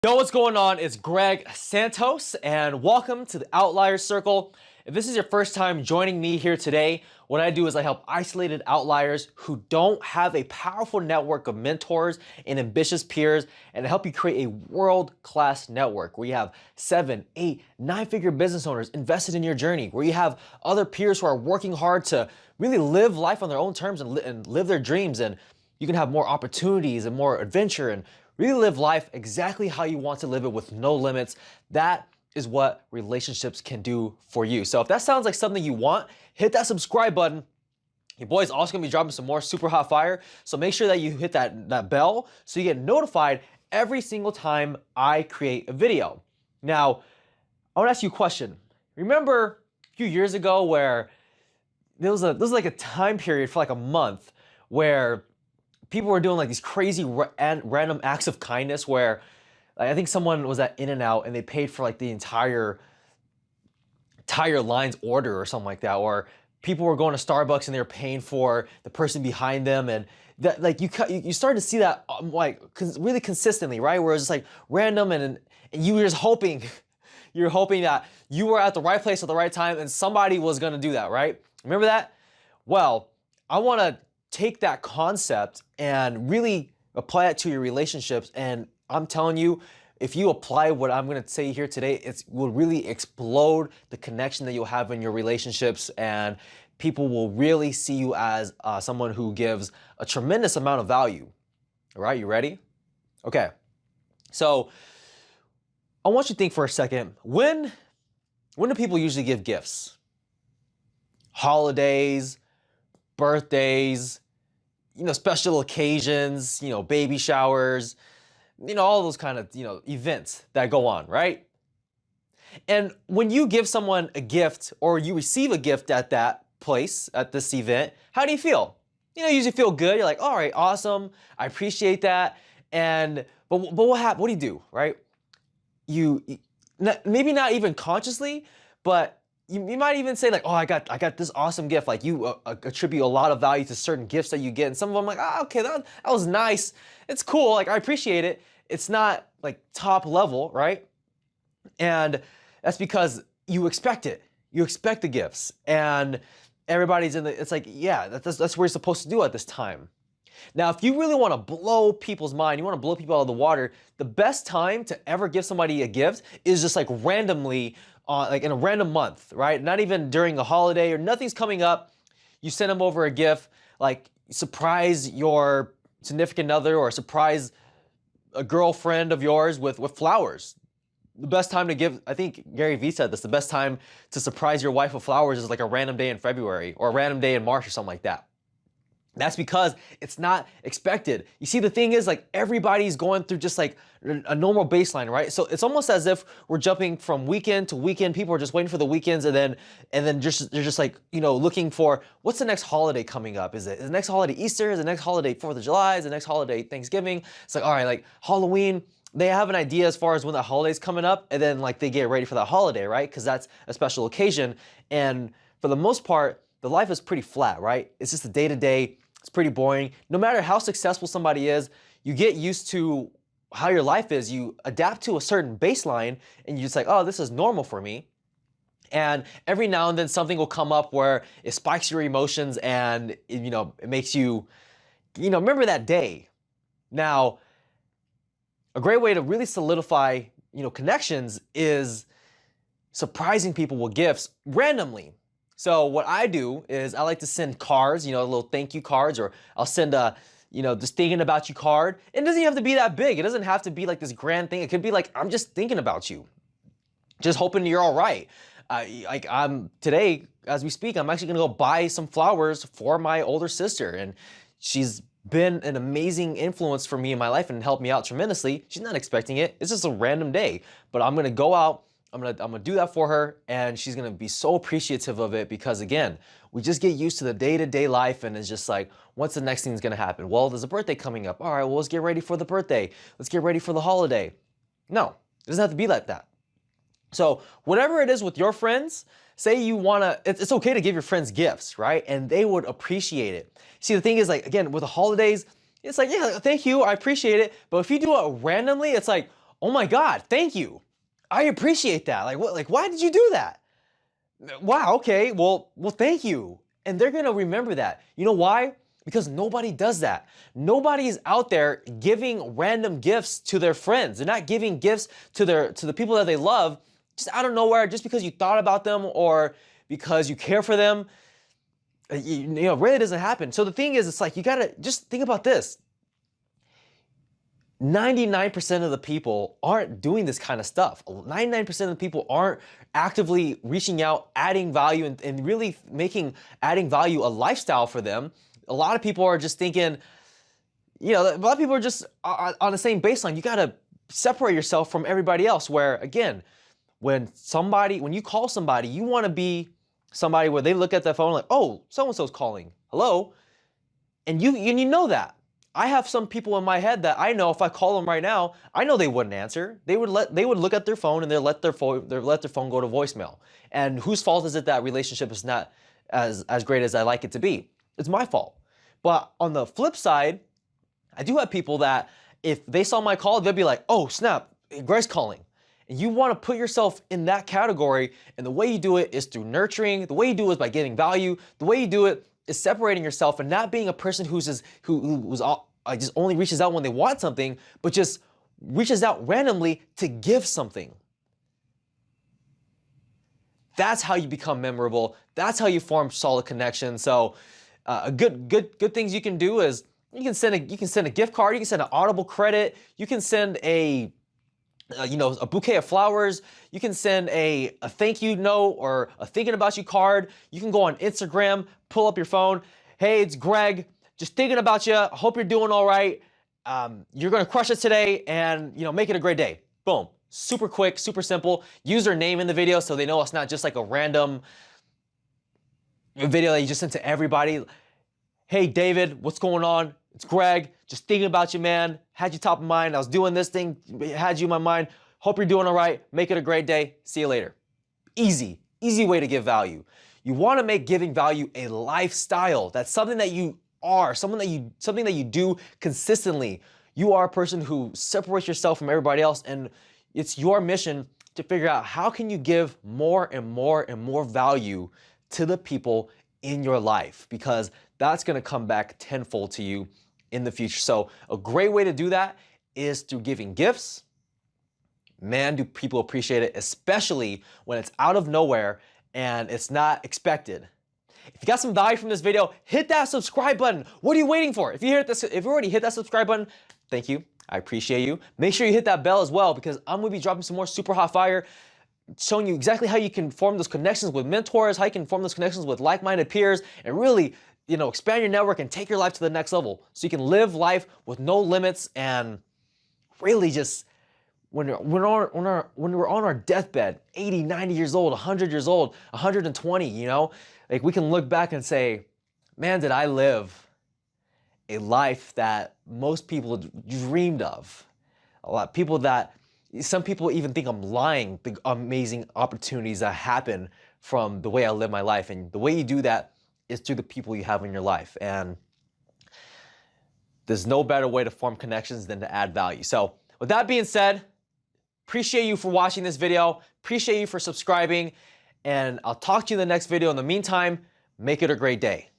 Yo, what's going on? It's Greg Santos, and welcome to the Outlier Circle. If this is your first time joining me here today, what I do is I help isolated outliers who don't have a powerful network of mentors and ambitious peers, and I help you create a world-class network where you have 7, 8, 9-figure business owners invested in your journey, where you have other peers who are working hard to really live life on their own terms and live their dreams, and you can have more opportunities and more adventure and really live life exactly how you want to live it with no limits. That is what relationships can do for you. So if that sounds like something you want, hit that subscribe button. Your boy's also gonna be dropping some more super hot fire. So make sure that you hit that bell so you get notified every single time I create a video. Now, I wanna ask you a question. Remember a few years ago where there was like a time period for like a month where people were doing like these crazy random acts of kindness where like, I think someone was at In-N-Out and they paid for like the entire line's order or something like that, or people were going to Starbucks and they were paying for the person behind them, and that like you started to see that really consistently, right? Where it was just like random and you were just hoping you're hoping that you were at the right place at the right time and somebody was gonna do that, right? Remember that? Well, I wanna take that concept and really apply it to your relationships. And I'm telling you, if you apply what I'm gonna say here today, it will really explode the connection that you'll have in your relationships, and people will really see you as someone who gives a tremendous amount of value. All right, you ready? Okay, so I want you to think for a second, when do people usually give gifts? Holidays, birthdays, special occasions, baby showers, all those kind of, events that go on, right? And when you give someone a gift or you receive a gift at that place, at this event, how do you feel? You usually feel good. You're like, all right, awesome. I appreciate that. But what do you do, right? Maybe not even consciously, but you might even say like, oh, I got this awesome gift. Like you attribute a lot of value to certain gifts that you get, and some of them like, oh, okay, that was nice. It's cool. Like I appreciate it. It's not like top level, right? And that's because you expect it. You expect the gifts, and everybody's in the. It's like, yeah, that's what you're supposed to do at this time. Now, if you really want to blow people's mind, you want to blow people out of the water, the best time to ever give somebody a gift is just like randomly, like in a random month, right? Not even during a holiday or nothing's coming up. You send them over a gift, like surprise your significant other or surprise a girlfriend of yours with flowers. The best time to give, I think Gary Vee said this, the best time to surprise your wife with flowers is like a random day in February or a random day in March or something like that. That's because it's not expected. You see, the thing is like everybody's going through just like a normal baseline, right? So it's almost as if we're jumping from weekend to weekend. People are just waiting for the weekends, and then they're just like, looking for what's the next holiday coming up? Is the next holiday Easter? Is the next holiday 4th of July? Is the next holiday Thanksgiving? It's like, all right, like Halloween. They have an idea as far as when the holiday's coming up, and then like they get ready for that holiday, right? Because that's a special occasion. And for the most part, the life is pretty flat, right? It's just a day-to-day. It's pretty boring. No matter how successful somebody is, you get used to how your life is. You adapt to a certain baseline, and you're just like, oh, this is normal for me. And every now and then something will come up where it spikes your emotions, and it makes you, remember that day. Now, a great way to really solidify, connections is surprising people with gifts randomly. So what I do is I like to send cards, little thank you cards, or I'll send a, just thinking about you card. It doesn't even have to be that big. It doesn't have to be like this grand thing. It could be like, I'm just thinking about you, just hoping you're all right. I'm today, as we speak, I'm actually gonna go buy some flowers for my older sister, and she's been an amazing influence for me in my life and helped me out tremendously. She's not expecting it. It's just a random day, but I'm gonna go out. I'm gonna do that for her, and she's gonna be so appreciative of it because again, we just get used to the day-to-day life, and it's just like, what's the next thing's gonna happen? Well, there's a birthday coming up. All right, well, let's get ready for the birthday. Let's get ready for the holiday. No, it doesn't have to be like that. So whatever it is with your friends, say you wanna, it's okay to give your friends gifts, right? And they would appreciate it. See, the thing is like, again, with the holidays, it's like, yeah, thank you, I appreciate it. But if you do it randomly, it's like, oh my God, thank you. I appreciate that. Like what, like why did you do that? Wow, okay, well, thank you. And they're gonna remember that. You know why? Because nobody does that. Nobody is out there giving random gifts to their friends. They're not giving gifts to the people that they love just out of nowhere, just because you thought about them or because you care for them. You know, really doesn't happen. So the thing is, it's like you gotta just think about this. 99% of the people aren't doing this kind of stuff. 99% of the people aren't actively reaching out, adding value, and really making adding value a lifestyle for them. A lot of people are just thinking, you know, a lot of people are just on the same baseline. You gotta separate yourself from everybody else. Where again, when you call somebody, you wanna be somebody where they look at their phone like, oh, so-and-so's calling, hello. And you know that. I have some people in my head that I know if I call them right now, I know they wouldn't answer. They would look at their phone and they'll let their phone go to voicemail. And whose fault is it that relationship is not as great as I like it to be? It's my fault. But on the flip side, I do have people that if they saw my call, they'll be like, oh snap, Greg's calling. And you want to put yourself in that category, and the way you do it is through nurturing. The way you do it is by giving value. The way you do it is separating yourself and not being a person who just only reaches out when they want something, but just reaches out randomly to give something. That's how you become memorable. That's how you form solid connections. So, good things you can do is you can send a gift card, you can send an Audible credit, you can send a bouquet of flowers. You can send a thank you note or a thinking about you card. You can go on Instagram, pull up your phone. Hey, it's Greg. Just thinking about you. Hope you're doing all right. You're gonna crush it today, and make it a great day. Boom. Super quick, super simple. Use their name in the video so they know it's not just like a random video that you just sent to everybody. Hey, David, what's going on? It's Greg, just thinking about you, man. Had you top of mind. I was doing this thing, had you in my mind. Hope you're doing all right. Make it a great day. See you later. Easy way to give value. You want to make giving value a lifestyle. That's something that you are, something that you do consistently. You are a person who separates yourself from everybody else, and it's your mission to figure out how can you give more and more and more value to the people in your life, because that's going to come back tenfold to you in the future. So a great way to do that is through giving gifts. Man, do people appreciate it, especially when it's out of nowhere and it's not expected. If you got some value from this video, hit that subscribe button. What are you waiting for? If you already hit that subscribe button, thank you. I appreciate you. Make sure you hit that bell as well, because I'm going to be dropping some more super hot fire, showing you exactly how you can form those connections with mentors, how you can form those connections with like-minded peers, and really, expand your network and take your life to the next level so you can live life with no limits and really just, when we're on our deathbed, 80, 90 years old, 100 years old, 120, like we can look back and say, man, did I live a life that most people dreamed of. Some people even think I'm lying, the amazing opportunities that happen from the way I live my life. And the way you do that is through the people you have in your life. And there's no better way to form connections than to add value. So with that being said, appreciate you for watching this video. Appreciate you for subscribing. And I'll talk to you in the next video. In the meantime, make it a great day.